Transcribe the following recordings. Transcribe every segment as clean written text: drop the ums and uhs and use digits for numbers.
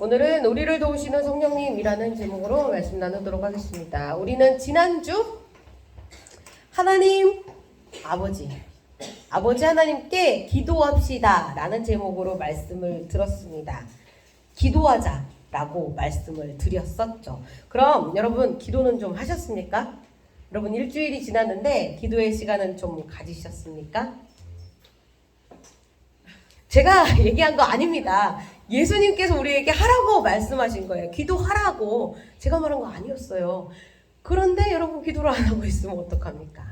오늘은 우리를 도우시는 성령님이라는 제목으로 말씀 나누도록 하겠습니다. 우리는 지난주 하나님 아버지 하나님께 기도합시다 라는 제목으로 말씀을 들었습니다. 기도하자라고 말씀을 드렸었죠. 그럼 여러분 기도는 좀 하셨습니까? 여러분 일주일이 지났는데 기도의 시간은 좀 가지셨습니까? 제가 얘기한 거 아닙니다. 예수님께서 우리에게 하라고 말씀하신 거예요. 기도하라고. 제가 말한 거 아니었어요. 그런데 여러분 기도를 안 하고 있으면 어떡합니까?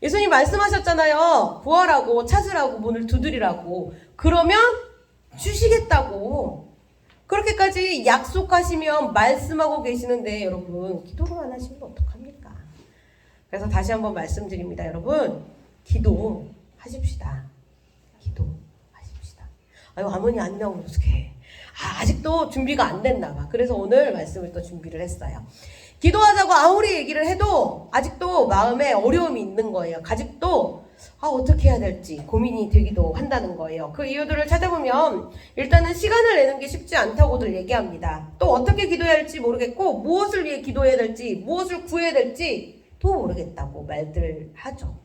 예수님 말씀하셨잖아요. 구하라고, 찾으라고, 문을 두드리라고. 그러면 주시겠다고. 그렇게까지 약속하시면 말씀하고 계시는데 여러분 기도를 안 하시면 어떡합니까? 그래서 다시 한번 말씀드립니다. 여러분 기도하십시다. 아유, 아무니 안 나오면 어떡해. 아직도 준비가 안 됐나 봐. 그래서 오늘 말씀을 또 준비를 했어요. 기도하자고 아무리 얘기를 해도 아직도 마음에 어려움이 있는 거예요. 아직도 어떻게 해야 될지 고민이 되기도 한다는 거예요. 그 이유들을 찾아보면 일단은 시간을 내는 게 쉽지 않다고들 얘기합니다. 또 어떻게 기도해야 할지 모르겠고 무엇을 위해 기도해야 될지 무엇을 구해야 될지 또 모르겠다고 말들 하죠.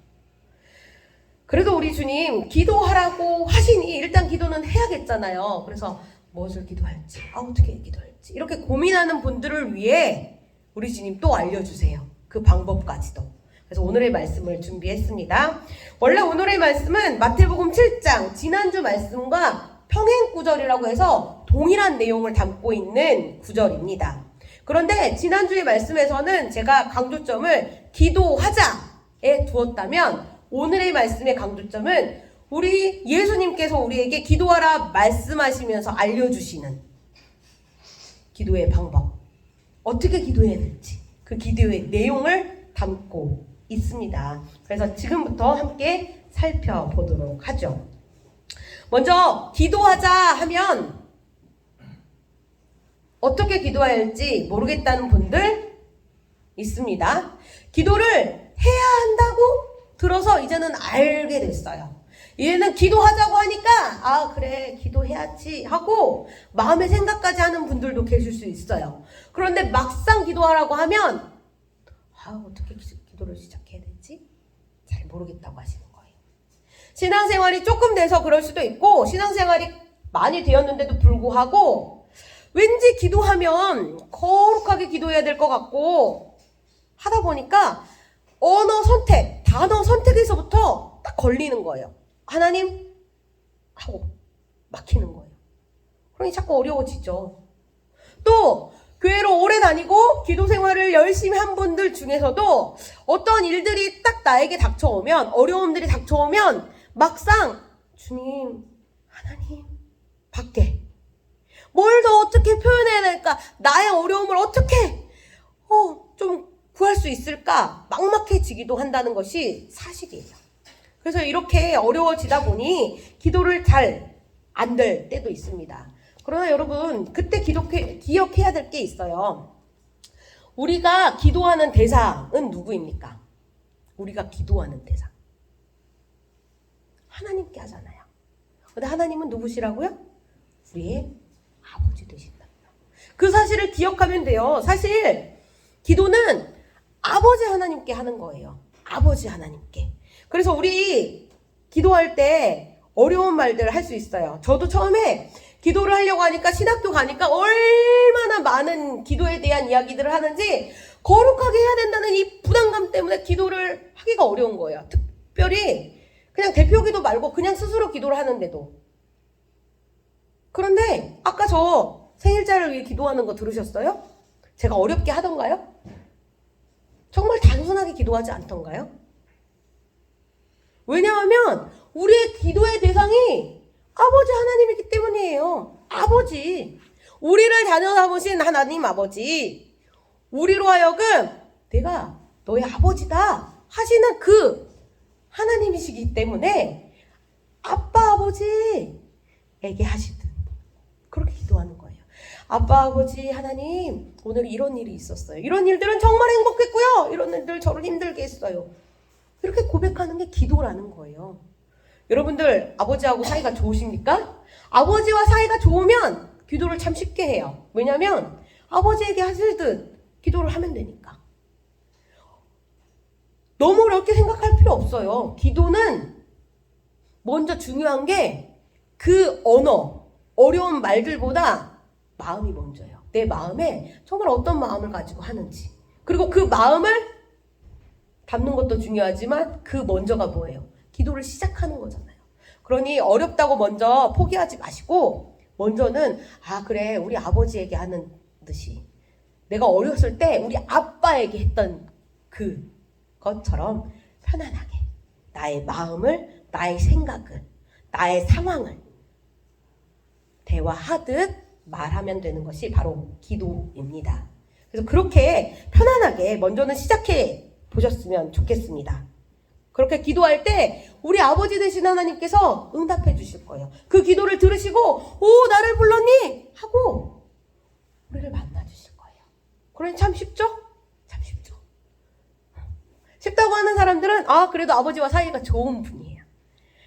그래도 우리 주님 기도하라고 하시니 일단 기도는 해야겠잖아요. 그래서 무엇을 기도할지, 어떻게 기도할지 이렇게 고민하는 분들을 위해 우리 주님 또 알려주세요. 그 방법까지도. 그래서 오늘의 말씀을 준비했습니다. 원래 오늘의 말씀은 마태복음 7장 지난주 말씀과 평행 구절이라고 해서 동일한 내용을 담고 있는 구절입니다. 그런데 지난주의 말씀에서는 제가 강조점을 기도하자에 두었다면 오늘의 말씀의 강조점은 우리 예수님께서 우리에게 기도하라 말씀하시면서 알려주시는 기도의 방법, 어떻게 기도해야 될지 그 기도의 내용을 담고 있습니다. 그래서 지금부터 함께 살펴보도록 하죠. 먼저 기도하자 하면 어떻게 기도해야 할지 모르겠다는 분들 있습니다. 기도를 해야 한다고 들어서 이제는 알게 됐어요. 얘는 기도하자고 하니까 그래 기도해야지 하고 마음의 생각까지 하는 분들도 계실 수 있어요. 그런데 막상 기도하라고 하면 어떻게 기도를 시작해야 될지 잘 모르겠다고 하시는 거예요. 신앙생활이 조금 돼서 그럴 수도 있고 신앙생활이 많이 되었는데도 불구하고 왠지 기도하면 거룩하게 기도해야 될 것 같고 하다 보니까 언어 선택, 단어 선택에서부터 딱 걸리는 거예요. 하나님 하고 막히는 거예요. 그러니 자꾸 어려워지죠. 또 교회로 오래 다니고 기도 생활을 열심히 한 분들 중에서도 어떤 일들이 딱 나에게 닥쳐오면 어려움들이 닥쳐오면 막상 주님, 하나님 밖에 뭘 더 어떻게 표현해야 될까? 나의 어려움을 어떻게 좀 구할 수 있을까? 막막해지기도 한다는 것이 사실이에요. 그래서 이렇게 어려워지다 보니 기도를 잘 안 될 때도 있습니다. 그러나 여러분 그때 기억해야 될 게 있어요. 우리가 기도하는 대상은 누구입니까? 우리가 기도하는 대상 하나님께 하잖아요. 근데 하나님은 누구시라고요? 우리의 아버지 되신다. 그 사실을 기억하면 돼요. 사실 기도는 아버지 하나님께 하는 거예요. 아버지 하나님께. 그래서 우리 기도할 때 어려운 말들을 할 수 있어요. 저도 처음에 기도를 하려고 하니까 신학교 가니까 얼마나 많은 기도에 대한 이야기들을 하는지 거룩하게 해야 된다는 이 부담감 때문에 기도를 하기가 어려운 거예요. 특별히 그냥 대표 기도 말고 그냥 스스로 기도를 하는데도. 그런데 아까 저 생일자를 위해 기도하는 거 들으셨어요? 제가 어렵게 하던가요? 정말 단순하게 기도하지 않던가요? 왜냐하면 우리의 기도의 대상이 아버지 하나님이기 때문이에요. 아버지. 우리를 다녀다보신 하나님 아버지. 우리로 하여금 내가 너의 아버지다 하시는 그 하나님이시기 때문에 아빠 아버지에게 하시듯 그렇게 기도하는 거예요. 아빠 아버지 하나님 오늘 이런 일이 있었어요. 이런 일들은 정말 행복했고요. 이런 일들 저를 힘들게 했어요. 이렇게 고백하는 게 기도라는 거예요. 여러분들 아버지하고 사이가 좋으십니까? 아버지와 사이가 좋으면 기도를 참 쉽게 해요. 왜냐면 아버지에게 하시듯 기도를 하면 되니까. 너무 어렵게 생각할 필요 없어요. 기도는 먼저 중요한 게 그 언어, 어려운 말들보다 마음이 먼저예요. 내 마음에 정말 어떤 마음을 가지고 하는지. 그리고 그 마음을 담는 것도 중요하지만 그 먼저가 뭐예요? 기도를 시작하는 거잖아요. 그러니 어렵다고 먼저 포기하지 마시고 먼저는 그래 우리 아버지에게 하는 듯이 내가 어렸을 때 우리 아빠에게 했던 그 것처럼 편안하게 나의 마음을, 나의 생각을, 나의 상황을 대화하듯 말하면 되는 것이 바로 기도입니다. 그래서 그렇게 편안하게 먼저는 시작해 보셨으면 좋겠습니다. 그렇게 기도할 때 우리 아버지 되신 하나님께서 응답해 주실 거예요. 그 기도를 들으시고 나를 불렀니? 하고 우리를 만나 주실 거예요. 그러니 참 쉽죠? 참 쉽죠. 쉽다고 하는 사람들은 그래도 아버지와 사이가 좋은 분이에요.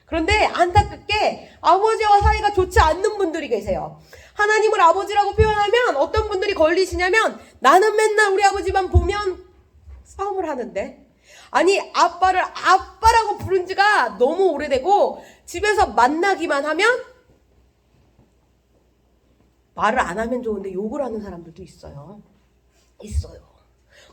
그런데 안타깝게 아버지와 사이가 좋지 않는 분들이 계세요. 하나님을 아버지라고 표현하면 어떤 분들이 걸리시냐면 나는 맨날 우리 아버지만 보면 싸움을 하는데 아니 아빠를 아빠라고 부른 지가 너무 오래되고 집에서 만나기만 하면 말을 안 하면 좋은데 욕을 하는 사람들도 있어요.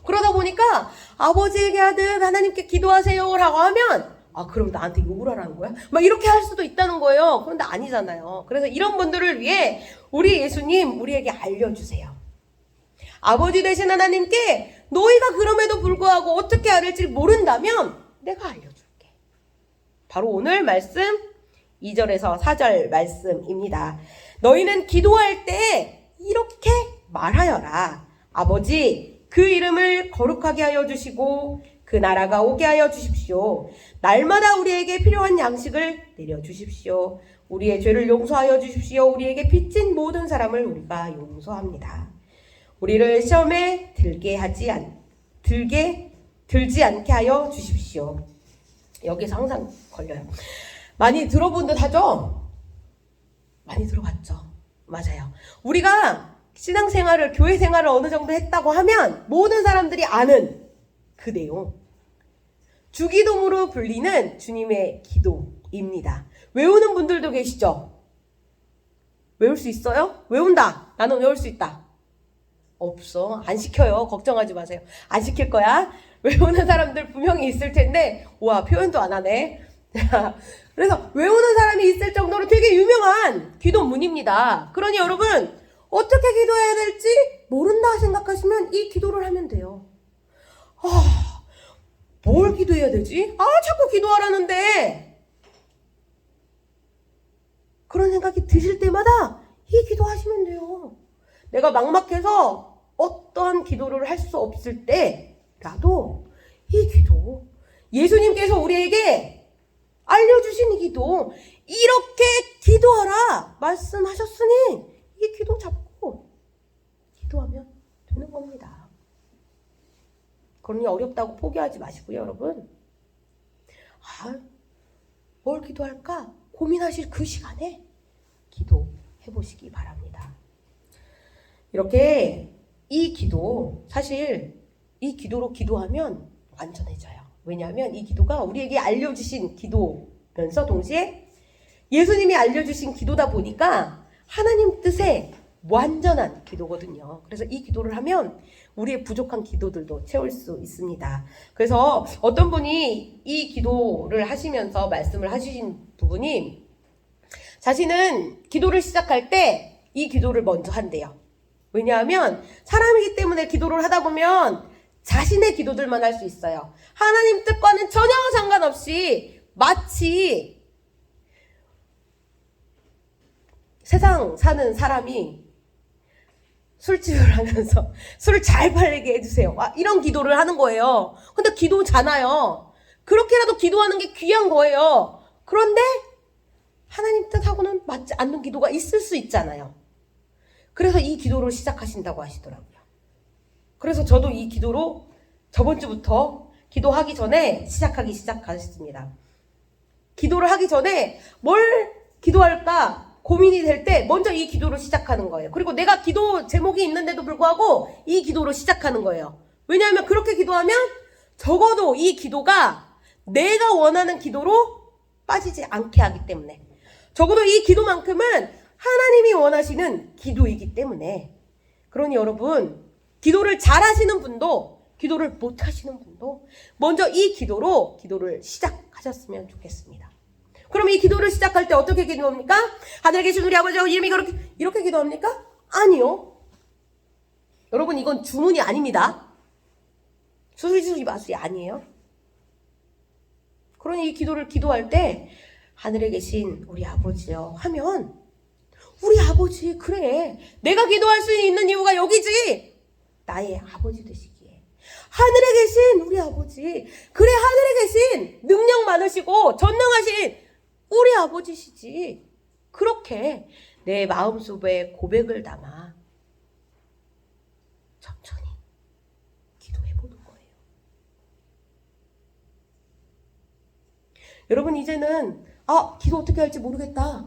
그러다 보니까 아버지에게 하듯 하나님께 기도하세요 라고 하면 그럼 나한테 욕을 하라는 거야? 막 이렇게 할 수도 있다는 거예요. 그런데 아니잖아요. 그래서 이런 분들을 위해 우리 예수님 우리에게 알려주세요. 아버지 되신 하나님께 너희가 그럼에도 불구하고 어떻게 해야 될지 모른다면 내가 알려줄게. 바로 오늘 말씀 2절에서 4절 말씀입니다. 너희는 기도할 때 이렇게 말하여라. 아버지 그 이름을 거룩하게 하여 주시고 그 나라가 오게 하여 주십시오. 날마다 우리에게 필요한 양식을 내려주십시오. 우리의 죄를 용서하여 주십시오. 우리에게 빚진 모든 사람을 우리가 용서합니다. 우리를 시험에 들지 않게 하여 주십시오. 여기서 항상 걸려요. 많이 들어본 듯 하죠? 많이 들어봤죠? 맞아요. 우리가 신앙생활을, 교회 생활을 어느 정도 했다고 하면 모든 사람들이 아는 그 내용. 주기도문으로 불리는 주님의 기도입니다. 외우는 분들도 계시죠? 외울 수 있어요? 외운다. 나는 외울 수 있다. 없어. 안 시켜요. 걱정하지 마세요. 안 시킬 거야. 외우는 사람들 분명히 있을 텐데 와 표현도 안 하네. 그래서 외우는 사람이 있을 정도로 되게 유명한 기도문입니다. 그러니 여러분 어떻게 기도해야 될지 모른다 생각하시면 이 기도를 하면 돼요. 뭘 기도해야 되지? 자꾸 기도하라는데. 그런 생각이 드실 때마다 이 기도하시면 돼요. 내가 막막해서 어떤 기도를 할 수 없을 때라도 이 기도, 예수님께서 우리에게 알려주신 이 기도, 이렇게 기도하라 말씀하셨으니 이 기도 잡고 기도하면 되는 겁니다. 그러니 어렵다고 포기하지 마시고요, 여러분. 뭘 기도할까? 고민하실 그 시간에 기도해 보시기 바랍니다. 이렇게 이 기도, 사실 이 기도로 기도하면 완전해져요. 왜냐하면 이 기도가 우리에게 알려주신 기도면서 동시에 예수님이 알려주신 기도다 보니까 하나님 뜻에 완전한 기도거든요. 그래서 이 기도를 하면 우리의 부족한 기도들도 채울 수 있습니다. 그래서 어떤 분이 이 기도를 하시면서 말씀을 하신 부분이 자신은 기도를 시작할 때 이 기도를 먼저 한대요. 왜냐하면 사람이기 때문에 기도를 하다 보면 자신의 기도들만 할 수 있어요. 하나님 뜻과는 전혀 상관없이 마치 세상 사는 사람이 술집을 하면서 술을 잘 팔리게 해주세요. 이런 기도를 하는 거예요. 근데 기도잖아요. 그렇게라도 기도하는 게 귀한 거예요. 그런데 하나님 뜻하고는 맞지 않는 기도가 있을 수 있잖아요. 그래서 이 기도를 시작하신다고 하시더라고요. 그래서 저도 이 기도로 저번 주부터 기도하기 전에 시작했습니다. 기도를 하기 전에 뭘 기도할까 고민이 될 때 먼저 이 기도로 시작하는 거예요. 그리고 내가 기도 제목이 있는데도 불구하고 이 기도로 시작하는 거예요. 왜냐하면 그렇게 기도하면 적어도 이 기도가 내가 원하는 기도로 빠지지 않게 하기 때문에, 적어도 이 기도만큼은 하나님이 원하시는 기도이기 때문에. 그러니 여러분, 기도를 잘하시는 분도 기도를 못하시는 분도 먼저 이 기도로 기도를 시작하셨으면 좋겠습니다. 그럼 이 기도를 시작할 때 어떻게 기도합니까? 하늘에 계신 우리 아버지 이름이 이렇게 기도합니까? 아니요. 여러분, 이건 주문이 아닙니다. 수수리 마술이 아니에요. 그러니 이 기도를 기도할 때 하늘에 계신 우리 아버지요 하면, 우리 아버지, 그래, 내가 기도할 수 있는 이유가 여기지. 나의 아버지 되시기에 하늘에 계신 우리 아버지, 그래, 하늘에 계신 능력 많으시고 전능하신 우리 아버지시지. 그렇게 내 마음속에 고백을 담아 천천히 기도해보는 거예요. 여러분, 이제는 기도 어떻게 할지 모르겠다는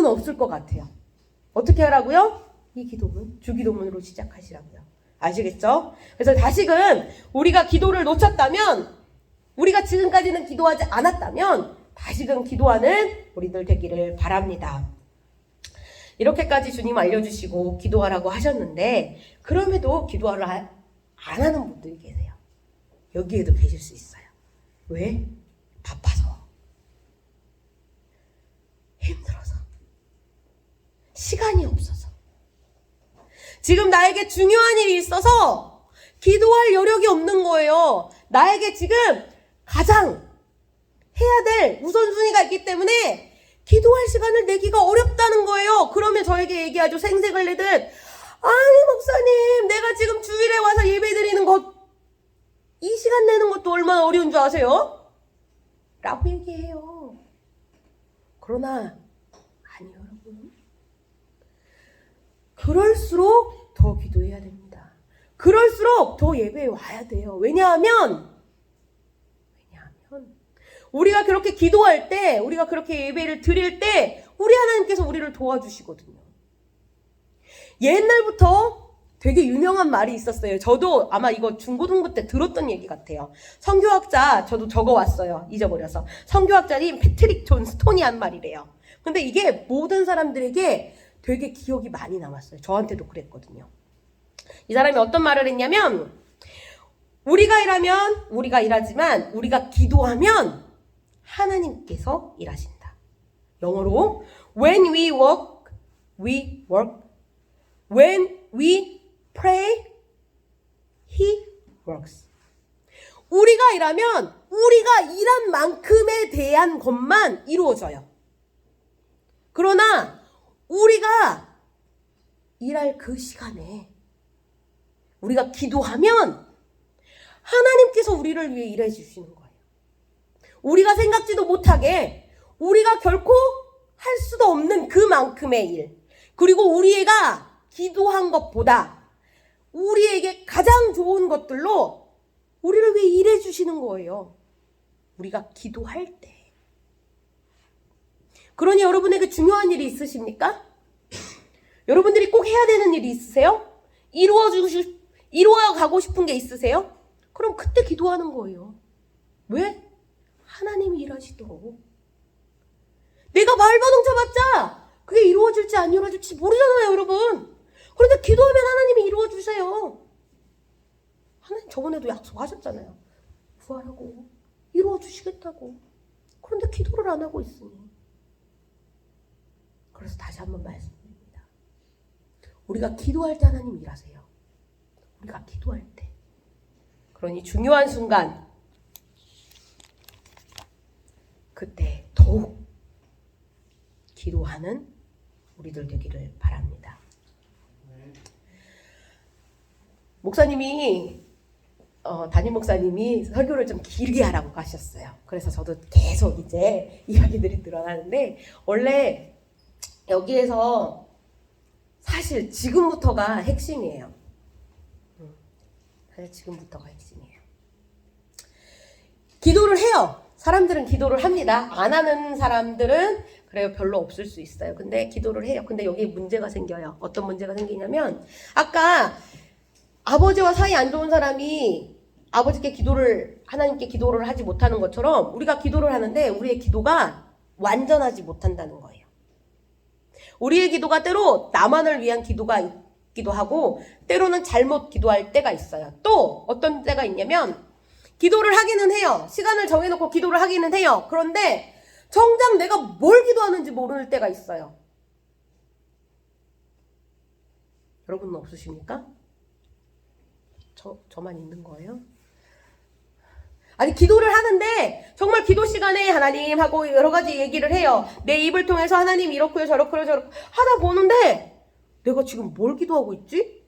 없을 것 같아요. 어떻게 하라고요? 이 기도문, 주기도문으로 시작하시라고요. 아시겠죠? 그래서 다시금 우리가 기도를 놓쳤다면, 우리가 지금까지는 기도하지 않았다면 다시금 기도하는 우리들 되기를 바랍니다. 이렇게까지 주님 알려주시고 기도하라고 하셨는데, 그럼에도 기도를 안 하는 분들이 계세요. 여기에도 계실 수 있어요. 왜? 바빠서, 힘들어서, 시간이 없어서, 지금 나에게 중요한 일이 있어서 기도할 여력이 없는 거예요. 나에게 지금 가장 해야 될 우선순위가 있기 때문에 기도할 시간을 내기가 어렵다는 거예요. 그러면 저에게 얘기하죠. 생색을 내듯, 아니 목사님, 내가 지금 주일에 와서 예배 드리는 것, 이 시간 내는 것도 얼마나 어려운 줄 아세요? 라고 얘기해요. 그러나 아니요, 여러분. 그럴수록 더 기도해야 됩니다. 그럴수록 더 예배에 와야 돼요. 왜냐하면 우리가 그렇게 기도할 때, 우리가 그렇게 예배를 드릴 때 우리 하나님께서 우리를 도와주시거든요. 옛날부터 되게 유명한 말이 있었어요. 저도 아마 이거 중고등부 때 들었던 얘기 같아요. 선교학자, 저도 적어왔어요. 잊어버려서. 선교학자인 패트릭 존 스톤이 한 말이래요. 근데 이게 모든 사람들에게 되게 기억이 많이 남았어요. 저한테도 그랬거든요. 이 사람이 어떤 말을 했냐면, 우리가 일하지만 우리가 기도하면 하나님께서 일하신다. 영어로 When we work, we work. When we pray, He works. 우리가 일하면 우리가 일한 만큼에 대한 것만 이루어져요. 그러나 우리가 일할 그 시간에 우리가 기도하면 하나님께서 우리를 위해 일해 주시는 거예요. 우리가 생각지도 못하게, 우리가 결코 할 수도 없는 그만큼의 일, 그리고 우리가 기도한 것보다 우리에게 가장 좋은 것들로 우리를 위해 일해 주시는 거예요. 우리가 기도할 때. 그러니 여러분에게 중요한 일이 있으십니까? 여러분들이 꼭 해야 되는 일이 있으세요? 이루어 가고 싶은 게 있으세요? 그럼 그때 기도하는 거예요. 왜? 하나님이 일하시도록. 내가 발버둥 쳐봤자 그게 이루어질지 안 이루어질지 모르잖아요, 여러분. 그런데 기도하면 하나님이 이루어주세요. 하나님 저번에도 약속하셨잖아요. 구하라고, 이루어주시겠다고. 그런데 기도를 안 하고 있으니. 그래서 다시 한번 말씀드립니다. 우리가 기도할 때 하나님 일하세요. 우리가 기도할 때. 그러니 중요한 순간, 그때 더욱 기도하는 우리들 되기를 바랍니다. 목사님이 담임 목사님이 설교를 좀 길게 하라고 하셨어요. 그래서 저도 계속 이제 이야기들이 늘어나는데, 원래 여기에서 사실 지금부터가 핵심이에요. 사실 지금부터가 핵심이에요. 기도를 해요. 사람들은 기도를 합니다. 안 하는 사람들은 그래요. 별로 없을 수 있어요. 근데 기도를 해요. 근데 여기에 문제가 생겨요. 어떤 문제가 생기냐면 아까 아버지와 사이 안 좋은 사람이 아버지께 하나님께 기도를 하지 못하는 것처럼 우리가 기도를 하는데 우리의 기도가 완전하지 못한다는 거예요. 우리의 기도가 때로 나만을 위한 기도가 있기도 하고 때로는 잘못 기도할 때가 있어요. 또 어떤 때가 있냐면 기도를 하기는 해요. 시간을 정해놓고 기도를 하기는 해요. 그런데 정작 내가 뭘 기도하는지 모를 때가 있어요. 여러분은 없으십니까? 저만 있는 거예요? 아니 기도를 하는데 정말 기도 시간에 하나님 하고 여러 가지 얘기를 해요. 내 입을 통해서 하나님 이렇고요 저렇고요 하다 보는데 내가 지금 뭘 기도하고 있지?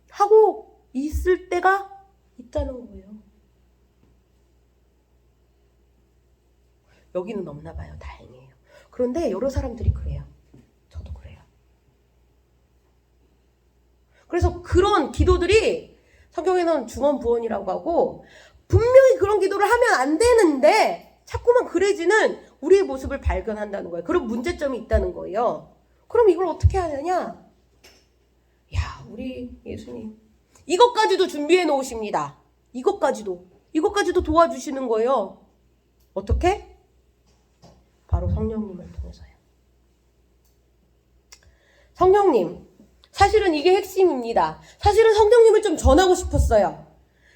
하고 있을 때가 있다는 거예요. 여기는 없나 봐요. 다행이에요. 그런데 여러 사람들이 그래요. 저도 그래요. 그래서 그런 기도들이 성경에는 중언부언이라고 하고 분명히 그런 기도를 하면 안 되는데 자꾸만 그래지는 우리의 모습을 발견한다는 거예요. 그런 문제점이 있다는 거예요. 그럼 이걸 어떻게 하느냐? 야, 우리 예수님 이것까지도 준비해 놓으십니다. 이것까지도 도와주시는 거예요. 어떻게? 바로 성령님을 통해서요. 성령님, 사실은 이게 핵심입니다. 사실은 성령님을 좀 전하고 싶었어요.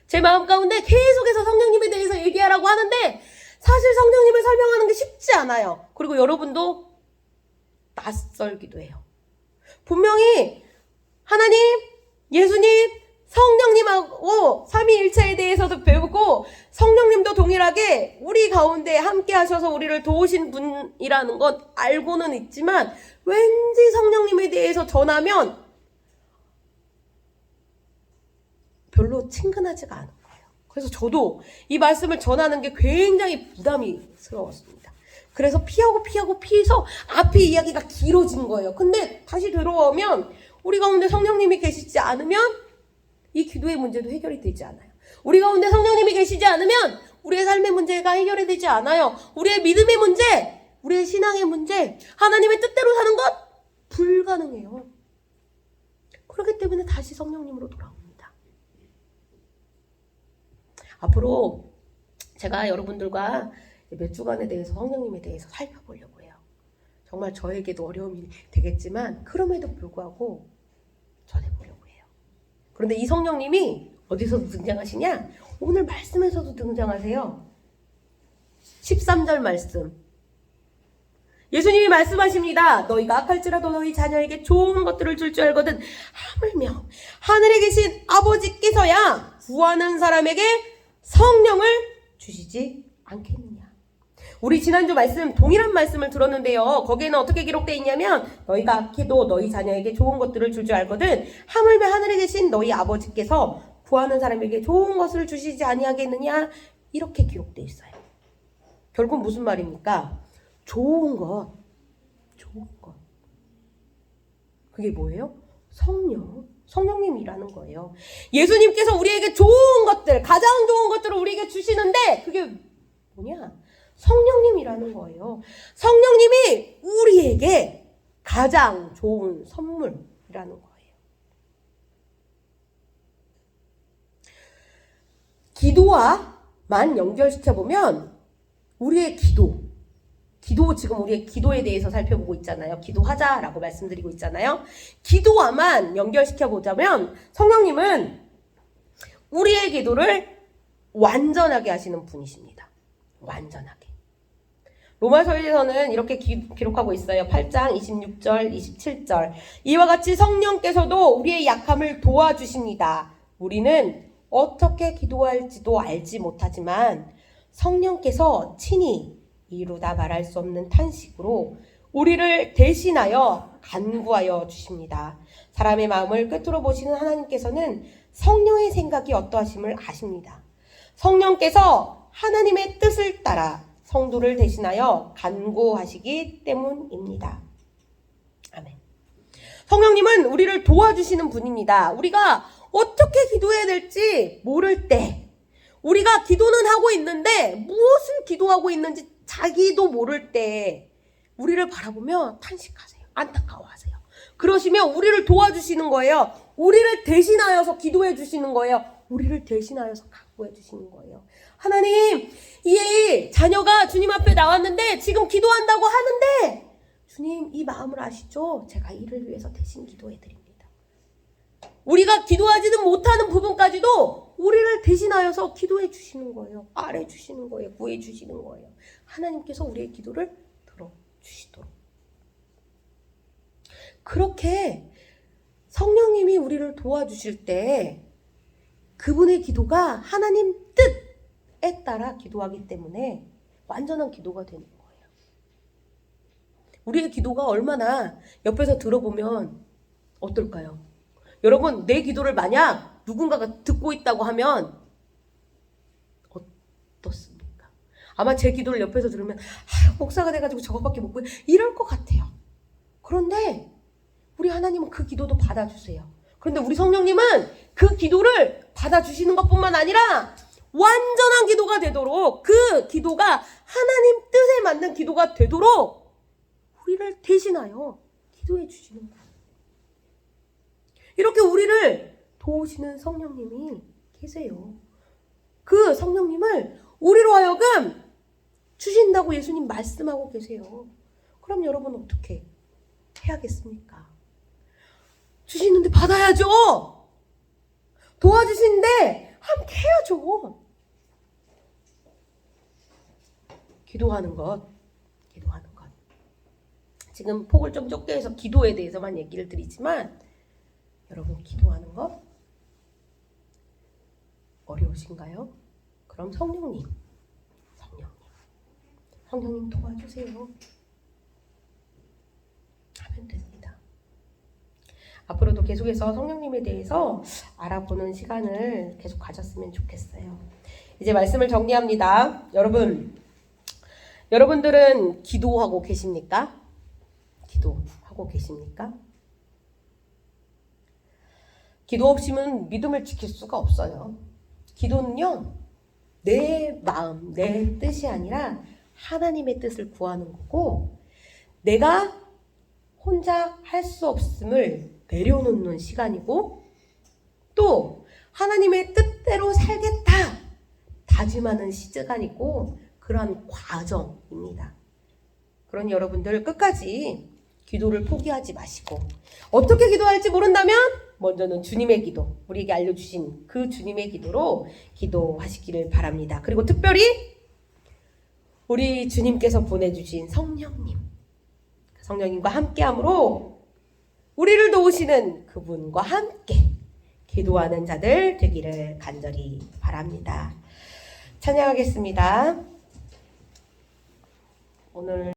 제 마음 가운데 계속해서 성령님에 대해서 얘기하라고 하는데 사실 성령님을 설명하는 게 쉽지 않아요. 그리고 여러분도 낯설기도 해요. 분명히 하나님, 예수님, 성령님하고 삼위일체에 대해서도 배우고 성령님도 동일하게 우리 가운데 함께 하셔서 우리를 도우신 분이라는 건 알고는 있지만 왠지 성령님에 대해서 전하면 별로 친근하지가 않은 거예요. 그래서 저도 이 말씀을 전하는 게 굉장히 부담스러웠습니다. 그래서 피해서 앞에 이야기가 길어진 거예요. 근데 다시 들어오면 우리 가운데 성령님이 계시지 않으면 이 기도의 문제도 해결이 되지 않아요. 우리 가운데 성령님이 계시지 않으면 우리의 삶의 문제가 해결이 되지 않아요. 우리의 믿음의 문제, 우리의 신앙의 문제, 하나님의 뜻대로 사는 것 불가능해요. 그렇기 때문에 다시 성령님으로 돌아옵니다. 앞으로 제가 여러분들과 몇 주간에 대해서 성령님에 대해서 살펴보려고 해요. 정말 저에게도 어려움이 되겠지만 그럼에도 불구하고 전해보려고 해요. 그런데 이 성령님이 어디서도 등장하시냐? 오늘 말씀에서도 등장하세요. 13절 말씀. 예수님이 말씀하십니다. 너희가 악할지라도 너희 자녀에게 좋은 것들을 줄 줄 알거든 하물며 하늘에 계신 아버지께서야 구하는 사람에게 성령을 주시지 않겠느냐. 우리 지난주 말씀 동일한 말씀을 들었는데요. 거기에는 어떻게 기록되어 있냐면 너희가 악해도 너희 자녀에게 좋은 것들을 줄 줄 알거든 하물며 하늘에 계신 너희 아버지께서 구하는 사람에게 좋은 것을 주시지 아니하겠느냐. 이렇게 기록되어 있어요. 결국 무슨 말입니까? 좋은 것. 그게 뭐예요? 성령님이라는 거예요. 예수님께서 우리에게 좋은 것들, 가장 좋은 것들을 우리에게 주시는데 그게 뭐냐? 성령님이라는 거예요. 성령님이 우리에게 가장 좋은 선물이라는 거예요. 기도와만 연결시켜보면 우리의 기도 지금 우리의 기도에 대해서 살펴보고 있잖아요. 기도하자라고 말씀드리고 있잖아요. 기도와만 연결시켜보자면 성령님은 우리의 기도를 완전하게 하시는 분이십니다. 완전하게. 로마서에서는 이렇게 기록하고 있어요. 8장 26절 27절. 이와 같이 성령께서도 우리의 약함을 도와주십니다. 우리는 어떻게 기도할지도 알지 못하지만 성령께서 친히 이루다 말할 수 없는 탄식으로 우리를 대신하여 간구하여 주십니다. 사람의 마음을 꿰뚫어 보시는 하나님께서는 성령의 생각이 어떠하심을 아십니다. 성령께서 하나님의 뜻을 따라 성도를 대신하여 간구하시기 때문입니다. 아멘. 성령님은 우리를 도와주시는 분입니다. 우리가 어떻게 기도해야 될지 모를 때, 우리가 기도는 하고 있는데 무엇을 기도하고 있는지 자기도 모를 때 우리를 바라보며 탄식하세요. 안타까워하세요. 그러시면 우리를 도와주시는 거예요. 우리를 대신하여서 기도해 주시는 거예요. 우리를 대신하여서 각오해 주시는 거예요. 하나님, 이 자녀가 주님 앞에 나왔는데 지금 기도한다고 하는데 주님 이 마음을 아시죠? 제가 이를 위해서 대신 기도해 드립니다. 우리가 기도하지는 못하는 부분까지도 우리를 대신하여서 기도해 주시는 거예요. 알해 주시는 거예요. 구해 주시는 거예요. 하나님께서 우리의 기도를 들어주시도록. 그렇게 성령님이 우리를 도와주실 때 그분의 기도가 하나님 뜻에 따라 기도하기 때문에 완전한 기도가 되는 거예요. 우리의 기도가 얼마나 옆에서 들어보면 어떨까요? 여러분, 내 기도를 만약 누군가가 듣고 있다고 하면 어떻습니까? 아마 제 기도를 옆에서 들으면 목사가 돼가지고 저것밖에 못 구해 이럴 것 같아요. 그런데 우리 하나님은 그 기도도 받아주세요. 그런데 우리 성령님은 그 기도를 받아주시는 것뿐만 아니라 완전한 기도가 되도록, 그 기도가 하나님 뜻에 맞는 기도가 되도록 우리를 대신하여 기도해 주시는 거예요. 이렇게 우리를 도우시는 성령님이 계세요. 그 성령님을 우리로 하여금 주신다고 예수님 말씀하고 계세요. 그럼 여러분 어떻게 해야겠습니까? 주시는데 받아야죠. 도와주시는데 함께 해야죠. 기도하는 것. 지금 폭을 좀 좁게 해서 기도에 대해서만 얘기를 드리지만 여러분 기도하는 것 어려우신가요? 그럼 성령님 도와주세요. 하면 됩니다. 앞으로도 계속해서 성령님에 대해서 알아보는 시간을 계속 가졌으면 좋겠어요. 이제 말씀을 정리합니다. 여러분들은 기도하고 계십니까? 기도 없이는 믿음을 지킬 수가 없어요. 기도는요, 내 마음, 내 뜻이 아니라 하나님의 뜻을 구하는 거고, 내가 혼자 할 수 없음을 내려놓는 시간이고, 또 하나님의 뜻대로 살겠다 다짐하는 시간이고, 그런 과정입니다. 그러니 여러분들 끝까지 기도를 포기하지 마시고, 어떻게 기도할지 모른다면 먼저는 주님의 기도, 우리에게 알려주신 그 주님의 기도로 기도하시기를 바랍니다. 그리고 특별히 우리 주님께서 보내주신 성령님과 함께함으로 우리를 도우시는 그분과 함께 기도하는 자들 되기를 간절히 바랍니다. 찬양하겠습니다. 오늘